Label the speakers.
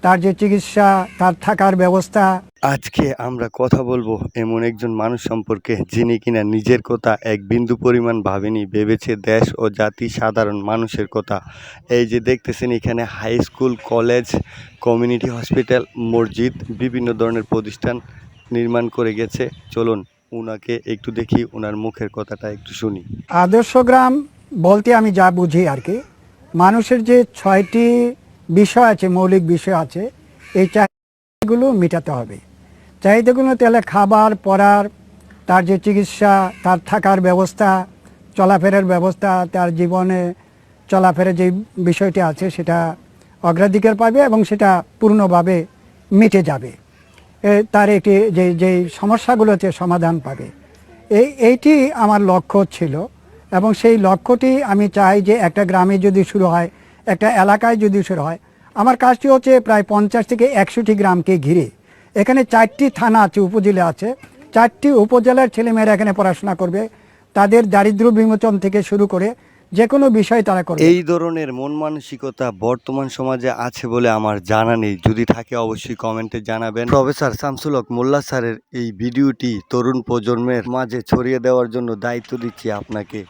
Speaker 1: তার যে চিকিৎসা, তার থাকার ব্যবস্থা।
Speaker 2: আজকে আমরা কথা বলবো এমন একজন মানুষ সম্পর্কে যিনি কিনা নিজের কথা এক বিন্দু পরিমাণ ভাবেনি, ভেবেছে দেশ ও জাতি সাধারণ মানুষের কথা। এই যে দেখতেছেন এখানে high school, college, community hospital, মসজিদ, বিভিন্ন ধরনের প্রতিষ্ঠান নির্মাণ করে গেছে। চলুন উনাকে একটু দেখি, ওনার মুখের কথাটা একটু শুনি।
Speaker 1: আদর্শ গ্রাম বলতে আমি যা বুঝি আর কি, মানুষের যে 6টি বিষয় আছে, মৌলিক বিষয় আছে, এই চাহিদাগুলো মেটাতে হবে। চাহিদাগুলো তাহলে খাবার, পড়ার, তার যে চিকিৎসা, তার থাকার ব্যবস্থা, চলাফেরার ব্যবস্থা, তার জীবনে চলাফেরার যে বিষয়টি আছে সেটা অগ্রাধিকার পাবে এবং সেটা পূর্ণভাবে মিটে যাবে। তার একটি যেই সমস্যাগুলোতে সমাধান পাবে। এইটি আমার লক্ষ্য ছিল এবং সেই লক্ষ্যটি আমি চাই যে একটা গ্রামে যদি শুরু হয়, একটা এলাকায় যদি শুরু হয়। আমার কাজটি হচ্ছে প্রায় 50 থেকে 100টি গ্রামকে ঘিরে। এখানে 4টি থানা আছে, উপজেলা আছে। 4টি উপজেলার ছেলেমেয়েরা এখানে পড়াশোনা করবে। তাদের দারিদ্র্য বিমোচন থেকে শুরু করে যে কোনো বিষয় তারা করবে।
Speaker 2: এই ধরনের মন মানসিকতা বর্তমান সমাজে আছে বলে আমার জানা নেই। যদি থাকে অবশ্যই কমেন্টে জানাবেন। প্রফেসর শামসুল হক মোল্লা স্যারের এই ভিডিওটি তরুণ প্রজন্মের মাঝে ছড়িয়ে দেওয়ার জন্য দায়িত্ব দিচ্ছি আপনাকে।